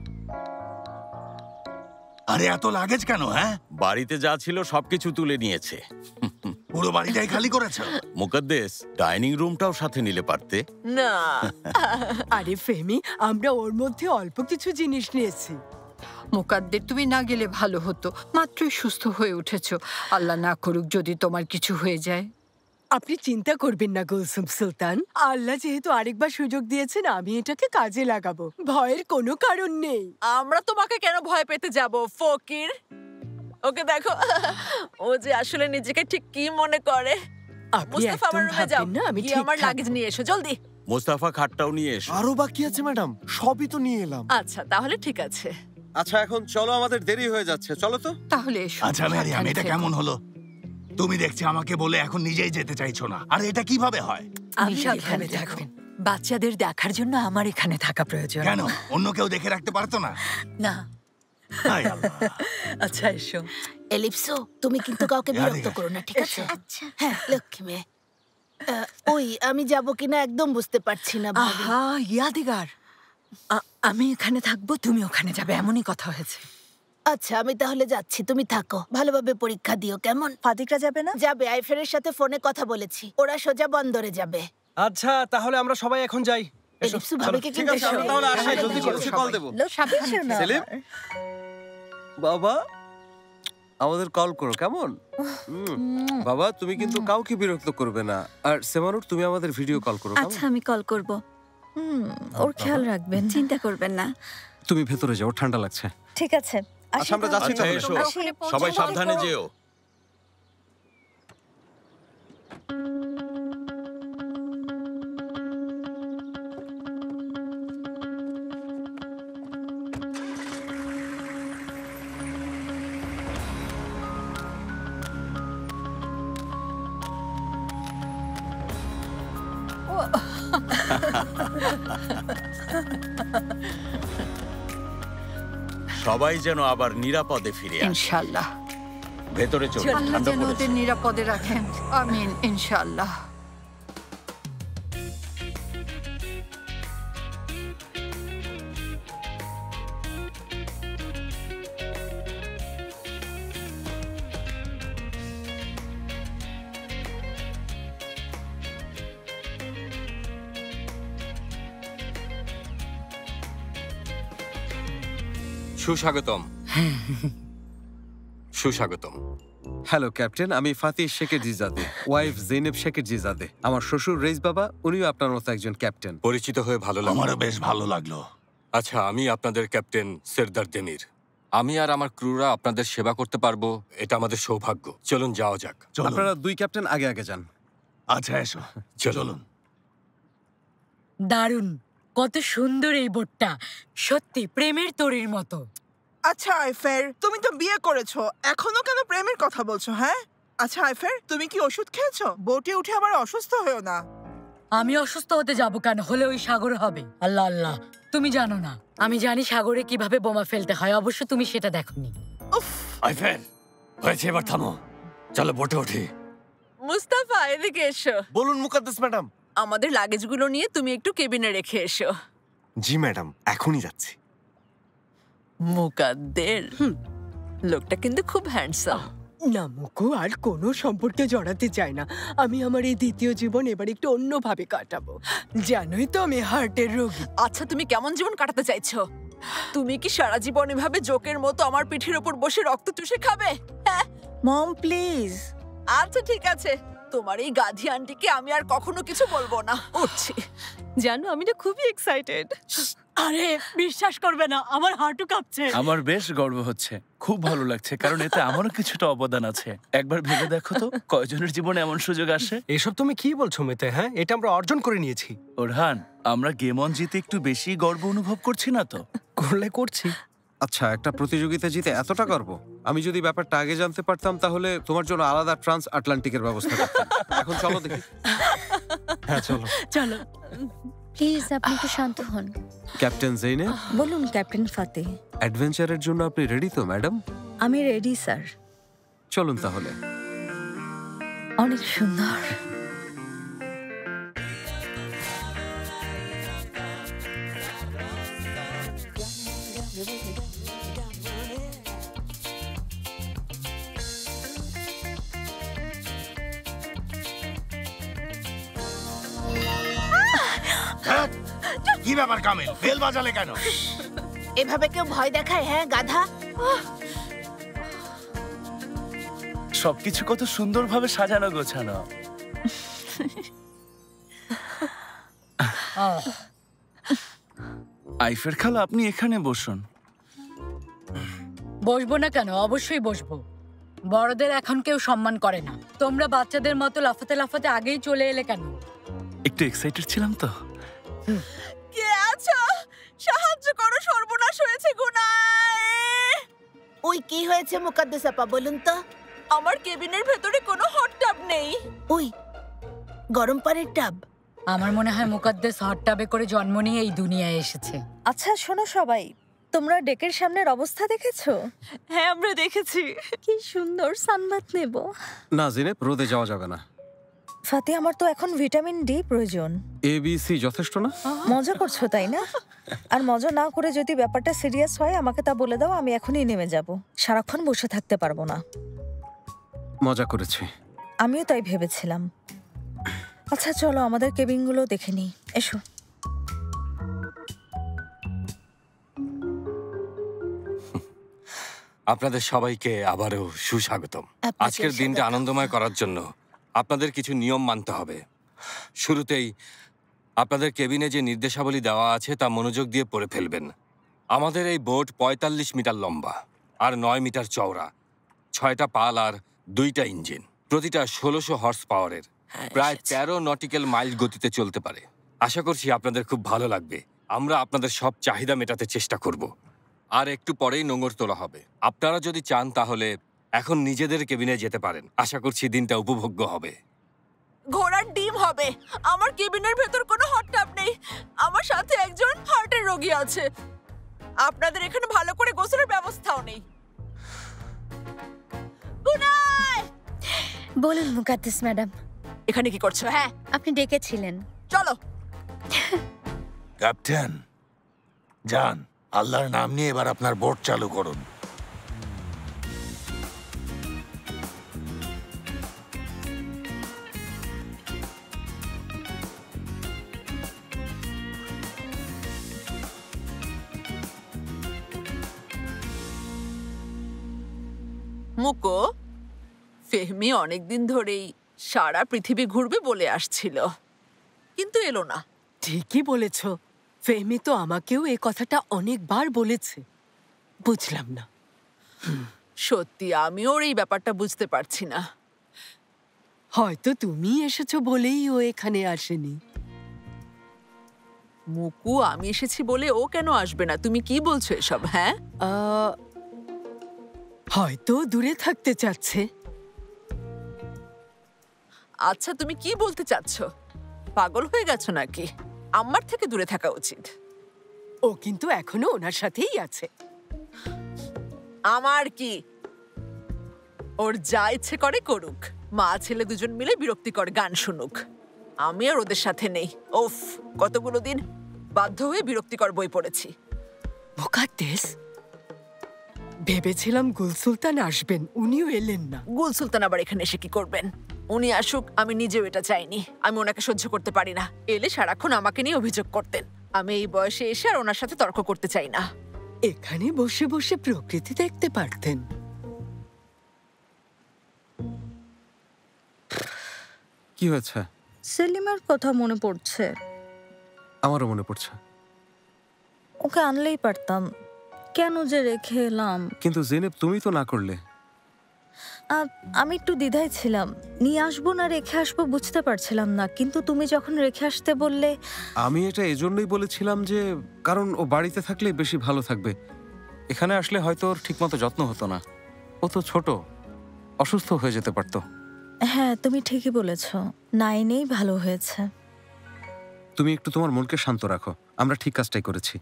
আরে এত লাগেজ কেন? হ্যাঁ, বাড়িতে যা ছিল সবকিছু তুলে নিয়েছে। পুরো বাড়িটাই খালি করেছ? মুকাদ্দেস, ডাইনিং রুমটাও সাথে নিলে পারতে। না। আরে ফেমি, আমরা ওর মধ্যে অল্প কিছু জিনিস নিয়েছি। মুকাদ্দের, তুমি না গেলে ভালো হতো। মাত্রই সুস্থ হয়ে উঠেছো। আল্লাহ না করুক যদি তোমার কিছু হয়ে যায়। আপনি চিন্তা করবেন না গুলসুম সুলতান। আল্লাহ যেহেতু আরেকবার সুযোগ দিয়েছেন, আমি এটাকে কাজে লাগাবো। ভয়ের কোনো কারণ নেই। আমরা তোমাকে কেন ভয় পেতে যাব ফকির? ওকে দেখো, ও যে আসলে নিজেকে ঠিক কি মনে করে। মুস্তাফা, আমার রুমে যাও। আমি আমার লাগেজ নিয়ে এসো জলদি। মুস্তাফা, খাটটাও নিয়ে এসো। আরো বাকি আছে ম্যাডাম, সবই তো নিয়ে এলাম। আচ্ছা, তাহলে ঠিক আছে। আচ্ছা, এখন চলো, আমাদের দেরি হয়ে যাচ্ছে। চলো তো। তাহলে আচ্ছা মারিয়াম, এটা কেমন হলো? তুমি দেখছি আমাকে বলে এখন নিজেই যেতে চাইছো না। আর এটা কিভাবে হয়? আমি এখানে থাকবেন। বাচ্চাদের দেখার জন্য আমার এখানে থাকা প্রয়োজন। কেন? অন্য কেউ দেখে রাখতে পারতো না? না। হায় আল্লাহ। আচ্ছা, এসো। এলিপসো, তুমি কিন্তু কাউকে বিরক্ত করো না, ঠিক আছে? আচ্ছা। হ্যাঁ, লক্ষ্মী মেয়ে। ওই, আমি যাব কিনা একদম বুঝতে পারছি না। আহা, ইয়াদিগার, আমি এখানে থাকবো, তুমি ওখানে যাবে, এমনই কথা হয়েছে। আচ্ছা, আমি তাহলে যাচ্ছি, তুমি থাকো। ভালোভাবে পরীক্ষা দিও, কেমন? ফাতিকরা যাবে না? যাবে, আইফেরের সাথে ফোনে কথা বলেছি। ওরা সোজা বন্দরে যাবে। আচ্ছা, তাহলে আমরা সবাই এখন যাই। এলিপসো ভাবিকে কিন্তু তাহলে আসি, জলদি করে কল দেব। সেলিম, বাবা, আমাদের কল করো, কেমন? বাবা, তুমি কিন্তু কাউকে বিরক্ত করবে না। আর সেমানুর, তুমি আমাদের ভিডিও কল করো। আচ্ছা, আমি কল করব। ওর খেয়াল রাখবেন, চিন্তা করবেন না। তুমি ভেতরে যাও, ঠান্ডা লাগছে। ঠিক আছে, আচ্ছা, আমরা যাচ্ছি। এসো, সবাই সাবধানে যেও। সবাই যেন আবার নিরাপদে ফিরে আসে। ইনশাআল্লাহ। ভেতরে চলো, আল্লাহ ঠান্ডা যেন পড়েছে। ওদের নিরাপদে রাখেন। আমিন, ইনশাআল্লাহ। সুস্বাগতম। সুস্বাগতম। হ্যালো ক্যাপ্টেন, আমি ফাতিহ শেখের জিজাদে, ওয়াইফ জেনেব শেখের জিজাদে। আমার শ্বশুর রেইস বাবা, উনিও আপনার মতো একজন ক্যাপ্টেন। পরিচিত হয়ে ভালো লাগলো। আমারও বেশ ভালো লাগলো। আচ্ছা, আমি আপনাদের ক্যাপ্টেন সেরদার দেমির। আমি আর আমার ক্রুরা আপনাদের সেবা করতে পারবো, এটা আমাদের সৌভাগ্য। চলুন যাওয়া যাক। আপনারা দুই ক্যাপ্টেন আগে আগে যান। আচ্ছা এসো, চলুন। দারুণ, কত সুন্দর এই বোটটা, সত্যি প্রেমের তরীর মতো। আচ্ছা আইফের, তুমি তো বিয়ে করেছো, এখনো কেন প্রেমের কথা বলছো? হ্যাঁ, আচ্ছা আইফের, তুমি কি ওষুধ খেয়েছো? বোটে উঠে আবার অসুস্থ হয়েও না। আমি অসুস্থ হতে যাব কেন? হলে ওই সাগরে হবে। আল্লাহ আল্লাহ, তুমি জানো না, আমি জানি সাগরে কিভাবে বোমা ফেলতে হয়। অবশ্য তুমি সেটা দেখোনি। আইফের, হয়েছে, এবার থামো, চলো বোটে উঠি। মুস্তাফা, এদিকে এসো। বলুন মুকাদ্দাস ম্যাডাম। আমাদের লাগেজগুলো নিয়ে তুমি একটু কেবিনে রেখে এসো। জি ম্যাডাম, এখনই যাচ্ছি। মুকাদ্দের, লোকটা কিন্তু খুব হ্যান্ডসাম। না মুকু, আর কোনো সম্পর্কে জড়াতে চাই না। আমি আমার এই দ্বিতীয় জীবন এবার একটু অন্যভাবে কাটাবো। জানোই তো আমি হার্টের রোগী। আচ্ছা, তুমি কেমন জীবন কাটাতে চাইছো? তুমি কি সারা জীবন এভাবে জোকের মতো আমার পিঠের উপর বসে রক্ত চুষে খাবে? হ্যাঁ মম প্লিজ। আচ্ছা ঠিক আছে, তোমার এই গাধি আন্টিকে আমি আর কখনো কিছু বলবো না। উঠছি। জানো, আমি না খুবই এক্সাইটেড। আরে বিশ্বাস করবে না, আমার হাঁটু কাঁপছে। আমার বেশ গর্ব হচ্ছে, খুব ভালো লাগছে, কারণ এতে আমারও কিছুটা অবদান আছে। একবার ভেবে দেখো তো, কয়জনের জীবনে এমন সুযোগ আসে। এসব তুমি কি বলছো মেতে? হ্যাঁ, এটা আমরা অর্জন করে নিয়েছি। ওরহান, আমরা গেম অন জিতে একটু বেশি গর্ব অনুভব করছি না তো? করলে করছি। আচ্ছা, একটা প্রতিযোগিতা জিতে এতটা গর্ব? আমি যদি ব্যাপারটা আগে জানতে পারতাম তাহলে তোমার জন্য আলাদা ট্রান্স আটলান্টিকের ব্যবস্থা করতাম। এখন চলো দেখি। হ্যাঁ চলো চলো। প্লিজ আপনি একটু শান্ত হন। ক্যাপ্টেন জেনে। বলুন ক্যাপ্টেন ফাতিহ। অ্যাডভেঞ্চারের জন্য আপনি রেডি তো ম্যাডাম? আমি রেডি স্যার। চলুন তাহলে। অনেক সুন্দর। কি ব্যাপার কামিল, বেল বাজালে কেন? এভাবে কেউ ভয় দেখায়? হ্যাঁ গাধা। সবকিছু কত সুন্দরভাবে সাজানো গোছানো। আইফের খালা, আপনি এখানে বসুন। বসবো না কেন? অবশ্যই বসবো। বড়দের এখন কেউ সম্মান করে না। তোমরা বাচ্চাদের মতো লাফাতে লাফাতে আগেই চলে এলে কেন? একটু এক্সাইটেড ছিলাম তো। কে আছো? সাহায্য করো, সর্বনাশ হয়েছে গুনায়। ওই কি হয়েছে মুকাদ্দাস আপা, বলুন তো। আমার কেবিনের ভেতরে কোনো হট টাব নেই। ওই গরম পানির টাব। আমার মনে হয় মুকাদ্দাস হট টাবে করে জন্ম নিয়ে এই দুনিয়ায় এসেছে। আচ্ছা শোনো সবাই, তোমরা ডেকের সামনের অবস্থা দেখেছো? হ্যাঁ আমরা দেখেছি। কি সুন্দর সানবাত নেব। না জেনেব, রোদে যাওয়া যাবে না। ফাতিহ, আমার তো এখন ভিটামিন ডি প্রয়োজন। এ বি সি যথেষ্ট না? মজা করছো তাই না? আর মজা না করে যদি ব্যাপারটা সিরিয়াস হয় আমাকে তা বলে দাও, আমি এখনই নেমে যাব। সারাক্ষণ বসে থাকতে পারবো না। মজা করেছি। আমিও তাই ভেবেছিলাম। আচ্ছা চলো আমাদের কেবিনগুলো দেখে নিই, এসো। আপনাদের সবাইকে আবারও সুস্বাগতম। আজকের দিনটা আনন্দময় করার জন্য আপনাদের কিছু নিয়ম মানতে হবে। শুরুতেই আপনাদের কেবিনে যে নির্দেশাবলী দেওয়া আছে তা মনোযোগ দিয়ে পড়ে ফেলবেন। আমাদের এই বোট ৪৫ মিটার লম্বা আর ৯ মিটার চওড়া, ৬টা পাল আর ২টা ইঞ্জিন, প্রতিটা ১৬০০ হর্স পাওয়ারের, প্রায় ১৩ নটিক্যাল মাইল গতিতে চলতে পারে। আশা করছি আপনাদের খুব ভালো লাগবে। আমরা আপনাদের সব চাহিদা মেটাতে চেষ্টা করব। আর একটু পরেই নোঙর তোলা হবে। আপনারা যদি চান তাহলে এখন নিজেদের কেবিনে যেতে পারেন। আশা করছি দিনটা উপভোগ্য হবে। ঘোড়ার ডিম হবে। আমার কেবিনের ভেতর কোনো হট টাব নেই। আমার সাথে একজন হার্টের রোগী আছে। আপনাদের এখানে ভালো করে গোসলের ব্যবস্থাও নেই। বলুন মুকাদ্দাস ম্যাডাম। এখানে কি করছো? হ্যাঁ আপনি ডেকেছিলেন। চলো। ক্যাপ্টেন যান, আল্লাহর নাম নিয়ে এবার আপনার বোট চালু করুন। মুকো, ফেহমি অনেকদিন ধরেই সারা পৃথিবী ঘুরবে বলে আসছিল, কিন্তু এলো না। ঠিকই বলেছ, ফেহমি তো আমাকেও এই কথাটা অনেকবার বলেছে। বুঝলাম না। সত্যি আমি ওর এই ব্যাপারটা বুঝতে পারছি না। হয়তো তুমি এসেছো বলেই ও এখানে আসেনি। মুকু, আমি এসেছি বলে ও কেন আসবে না? তুমি কি বলছো এসব? হ্যাঁ, হয়তো দূরে থাকতে চাচ্ছে। আচ্ছা, তুমি কি বলতে চাচ্ছ? পাগল হয়ে গেছো নাকি? আমার থেকে দূরে থাকা উচিত। ও কিন্তু এখনো ওনার সাথেই আছে। আমার কি? ওর যা ইচ্ছে করে করুক। মা ছেলে দুজন মিলে বিরক্তিকর গান শুনুক। আমি আর ওদের সাথে নেই। ওফ, কতগুলো দিন বাধ্য হয়ে বিরক্তিকর বই পড়েছি। মুকাদ্দেস, ভেবেছিলাম গুল সুলতান আসবেন, উনিও এলেন না। গুল সুলতান আবার এখানে এসে কি করবেন? উনি আসুক, আমি নিজেও এটা চাইনি। আমি ওনাকে সহ্য করতে পারি না। এলে সারাক্ষণ আমাকে নিয়ে অভিযোগ করতেন। আমি এই বয়সে এসে আর ওনার সাথে তর্ক করতে চাই না। এখানে বসে বসে প্রকৃতি দেখতে পারতেন। কি হয়েছে? সেলিমের কথা মনে পড়ছে। আমারও মনে পড়ছে। ওকে আনলেই পারতাম, কেন যে রেখে এলাম। কিন্তু জেনেব, তুমি তো না করলে। আমি একটু দ্বিধায় ছিলাম, নিয়ে আসবো না রেখে আসবো বুঝতে পারছিলাম না, কিন্তু তুমি যখন রেখে আসতে বললে। আমি এটা এজন্যই বলেছিলাম যে কারণ ও বাড়িতে থাকলে বেশি ভালো থাকবে। এখানে আসলে হয়তো ওর ঠিকমতো যত্ন হতো না। ও তো ছোট, অসুস্থ হয়ে যেতে পারতো। হ্যাঁ, তুমি ঠিকই বলেছ, নাইনেই ভালো হয়েছে। তুমি একটু তোমার মনকে শান্ত রাখো, আমরা ঠিক কাজটাই করেছি।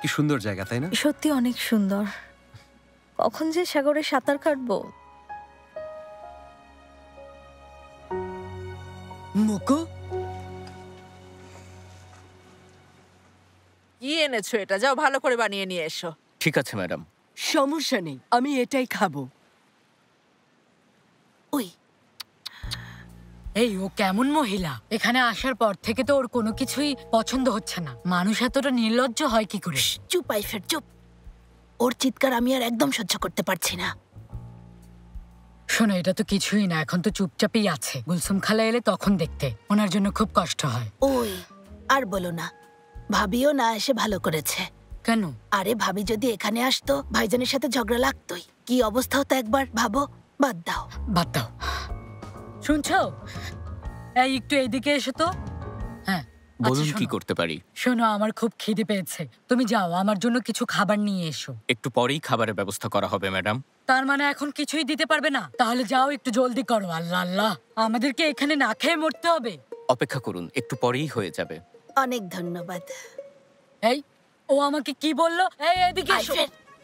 কি সুন্দর জায়গা, তাই না? সত্যি অনেক সুন্দর। কখন যে সাগরে সাঁতার কাটবো। মুকু, কি এনেছো এটা? যাও ভালো করে বানিয়ে নিয়ে এসো। ঠিক আছে ম্যাডাম। সমস্যা নেই, আমি এটাই খাবো। এই ও কেমন মহিলা? এখানে আসার পর থেকে তো ওর কোনো কিছুই পছন্দ হচ্ছে না। মানুষ এতটা নির্লজ্জ হয় কি করে? চুপ আইফের, চুপ। ওর চিৎকার আমি আর একদম সহ্য করতে পারছি না। শোনো, এটা তো কিছুই না, এখন তো চুপচাপই আছে। গুলসুম খালা এলে তখন দেখতে ওনার জন্য খুব কষ্ট হয়। ওই আর বলো না, ভাবিও না এসে ভালো করেছে। কেন? আরে ভাবি যদি এখানে আসতো, ভাইজানের সাথে ঝগড়া লাগতোই। কি অবস্থা হতো একবার ভাবো। বাদ দাও, বাদ দাও। শুনছো? এই একটু এইদিকে এসো তো। হ্যাঁ, বলুন কি করতে পারি? শোনো, আমার খুব খিদে পেয়েছে, তুমি যাও আমার জন্য কিছু খাবার নিয়ে এসো। একটু পরেই খাবারের ব্যবস্থা করা হবে ম্যাডাম। তার মানে এখন কিছুই দিতে পারবে না? তাহলে যাও, একটু জলদি করো। আল্লাহ আল্লাহ, আমাদেরকে এখানে না খেয়ে মরতে হবে? অপেক্ষা করুন, একটু পরেই হয়ে যাবে। অনেক ধন্যবাদ। এই, ও আমাকে কি বললো? এই এদিকে এসো।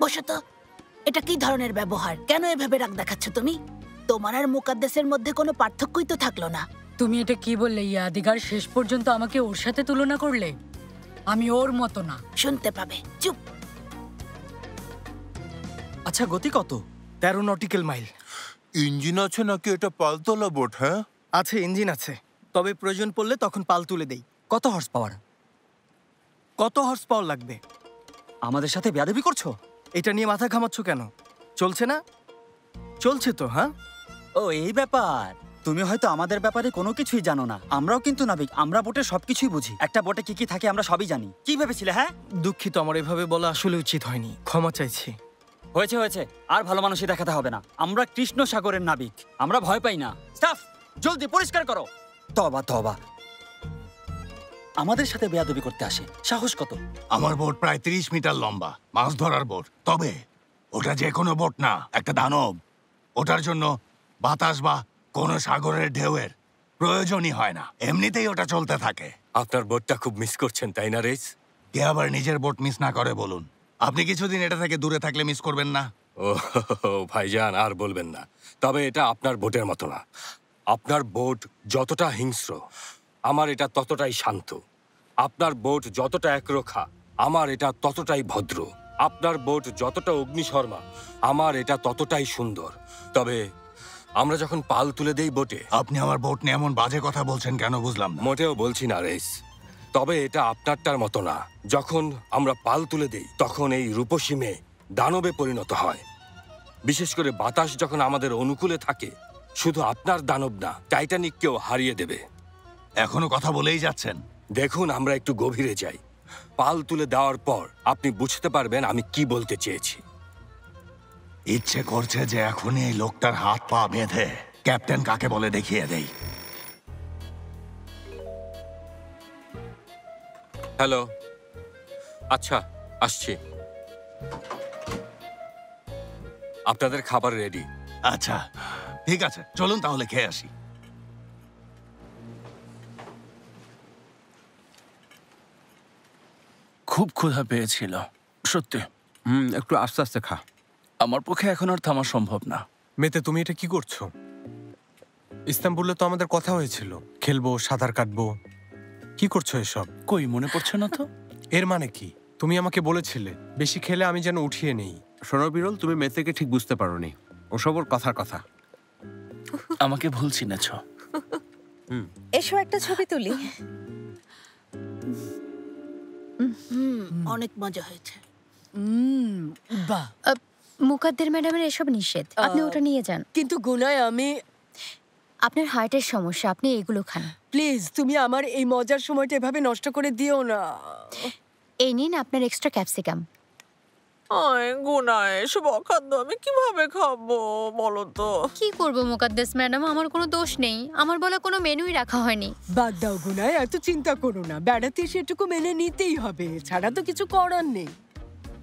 বসো তো। এটা কি ধরনের ব্যবহার? কেন এভাবে রাগ দেখাচ্ছ তুমি? তোমার আর মুকাদ্দেসের মধ্যে কোনো পার্থক্যই তো থাকলো না। তুমি এটা কি বললে ইয়াদিগার? শেষ পর্যন্ত আমাকে ওর সাথে তুলনা করলে। আমি ওর মতো না। শুনতে পাবে, চুপ। আচ্ছা, গতি কত? 13 নটিক্যাল মাইল। ইঞ্জিন আছে নাকি এটা পালতোলা বোট? হ্যাঁ আছে, ইঞ্জিন আছে, তবে প্রয়োজন পড়লে তখন পাল তুলে দেই। কত হর্স পাওয়ার? কত হর্স পাওয়ার লাগবে? আমাদের সাথে বেয়াদবি করছো? এটা নিয়ে মাথা ঘামাচ্ছ কেন? চলছে না? চলছে তো। হ্যাঁ, ও এই ব্যাপার। তুমি হয়তো আমাদের ব্যাপারে কোনো কিছুই জানো না। আমরাও কিন্তু নাবিক, আমরা বোটে সবকিছুই বুঝি। একটা বোটে কি কি থাকে আমরা সবই জানি। কি ভেবেছিলে? হ্যাঁ, দুঃখিত, আমার এভাবে বলা আসলে উচিত হয়নি, ক্ষমা চাইছি। হয়েছে হয়েছে, আর ভালো মানুষই দেখাতে হবে না। আমরা কৃষ্ণ সাগরের নাবিক, আমরা ভয় পাই না। স্টাফ, জলদি পরিষ্কার করো। তবা তবা, আমাদের সাথে বেয়াদবি করতে আসে, সাহস কত! আমার বোট প্রায় 30 মিটার লম্বা, মাছ ধরার বোট। তবে ওটা যে কোনো বোট না, একটা দানব। ওটার জন্য বাতাস বা কোনো সাগরের ঢেউয়ের প্রয়োজনই হয় না, এমনিতেই ওটা চলতে থাকে। আপনার বোটটা খুব মিস করছেন, তাই না রেস? কে আবার নিজের বোট মিস না করে বলুন? আপনি কিছুদিন এটা থেকে দূরে থাকলে মিস করবেন না? ও ভাইজান, আর বলবেন না। তবে এটা আপনার বোটের মতো না। আপনার বোট যতটা হিংস্র, আমার এটা ততটাই শান্ত। আপনার বোট যতটা একরোখা, আমার এটা ততটাই ভদ্র। আপনার বোট যতটা অগ্নিশর্মা, আমার এটা ততটাই সুন্দর। তবে আমরা যখন পাল তুলে দেই বোটে। আপনি আমার বোট নিয়ে এমন বাজে কথা বলছেন কেন বুঝলাম না। মোটেও বলছি না রেস, তবে এটা আপনারটার মতো না। যখন আমরা পাল তুলে দেই তখন এই রূপসী মেয়ে দানবে পরিণত হয়। বিশেষ করে বাতাস যখন আমাদের অনুকূলে থাকে, শুধু আপনার দানব না, টাইটানিককেও হারিয়ে দেবে। এখনো কথা বলেই যাচ্ছেন। দেখুন, আমরা একটু গভীরে যাই। পাল তুলে দেওয়ার পর আপনি বুঝতে পারবেন আমি কি বলতে চেয়েছি। ইচ্ছে করছে যে এখনই এই লোকটার হাত পা বেঁধে ক্যাপ্টেন কাকে বলে দেখিয়ে দেই। হ্যালো, আচ্ছা আসছি। আপনাদের খাবার রেডি। আচ্ছা ঠিক আছে, চলুন তাহলে খেয়ে আসি। খুব ক্ষুধা পেয়েছিল সত্যি। একটু আস্তে আস্তে খা। আমার পক্ষে এখন আর থামা সম্ভব না। মেতে, তুমি এটা কি করছো? ইস্তাম্বুলে তো আমাদের কথা হয়েছিল, খেলবো, সাঁতার কাটবো। কি করছো এসব? কই মনে পড়ছে না তো। এর মানে কি? তুমি আমাকে বলেছিলে বেশি খেলে আমি যেন উঠিয়ে নেই। শোনো বিরল, তুমি মেতেকে ঠিক বুঝতে পারোনি। ওসব ওর কথার কথা। আমাকে ভুল চিনেছ। এসো একটা ছবি তুলি। অনেক মজা হয়েছে। বাহ, মুকাদ্দের ম্যাডামের এসব নিষেধ, আপনি ওটা নিয়ে যান। কিন্তু গুনায় আমি আপনার হার্টের সমস্যা, আপনি এগুলো খান। প্লিজ তুমি আমার এই মজার সময়টা এভাবে নষ্ট করে দিও না। এই নিন আপনার এক্সট্রা ক্যাপসিকাম। গুনায় এসব অখাদ্য আমি কিভাবে খাবো বলো তো? কি করবো মুকাদ্দেস ম্যাডাম, আমার কোনো দোষ নেই, আমার বলা কোনো মেনুই রাখা হয়নি। বাদ দাও গুনায়, এত চিন্তা করো না, বেড়াতে সেটুকু মেনে নিতেই হবে, ছাড়া তো কিছু করার নেই।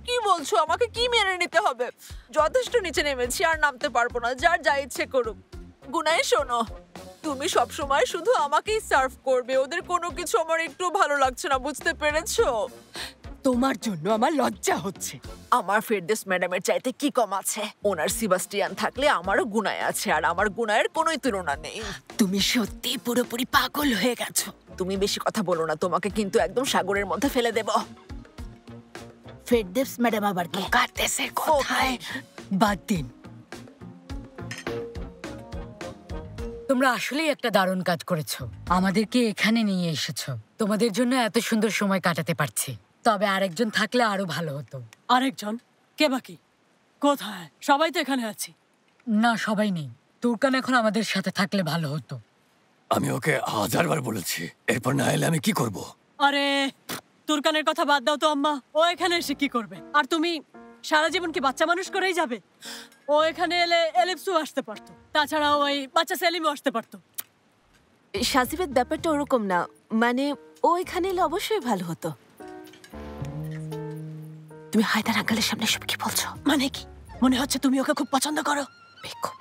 কি বলছো? আমাকে কি মেনে নিতে হবে? যথেষ্ট নিচে নেমেছি, আর নামতে পারবো না, যার যা ইচ্ছে করুক। গুনায় শোনো, তুমি সব সময় শুধু আমাকেই সার্ভ করবে, ওদের কোনো কিছু আমার একটু ভালো লাগছে না, বুঝতে পেরেছো? তোমার জন্য আমার লজ্জা হচ্ছে। আমার ফেরদৌস ম্যাডামের চাইতে কি কম আছে? ওনার সেবাস্টিয়ান থাকলে আমারও গুনায় আছে, আর আমার গুনায়ের কোনোই তুলনা নেই। তুমি সত্যি পুরোপুরি পাগল হয়ে গেছো। তুমি বেশি কথা বলো না, তোমাকে কিন্তু একদম সাগরের মধ্যে ফেলে দেব। ফেরদৌস ম্যাডাম আবার কে? মুকাদ্দেসের কথায় বাদ দিন। তোমরা আসলেই একটা দারুণ কাজ করেছো, আমাদেরকে এখানে নিয়ে এসেছো। তোমাদের জন্য এত সুন্দর সময় কাটাতে পারছি, তবে আরেকজন থাকলে আরো ভালো হতো। আরেকজন? কে বাকি? কোথায়? সবাই তো এখানে আছি। না, সবাই নেই। তুরকান এখন আমাদের সাথে থাকলে ভালো হতো। আমি ওকে 1000বার বলেছি, এরপর না এলে আমি কি করব? আরে তুরকানের কথা বাদ দাও তো আম্মা, ও এখানে এসে কি করবে? আর তুমি সারা জীবন কি বাচ্চা মানুষ করেই যাবে? ও এখানে এলে এলিপসু আসতে পারতো, তাছাড়া ওই বাচ্চা সেলিমও আসতে পারতো। সাজিবের ব্যাপারটা ওরকম না, মানে ও এখানে এলে অবশ্যই ভালো হতো। তুমি হায়দার আঙ্কেলের সামনে সব কি বলছো? মানে কি? মনে হচ্ছে তুমি ওকে খুব পছন্দ করো। বেকুব।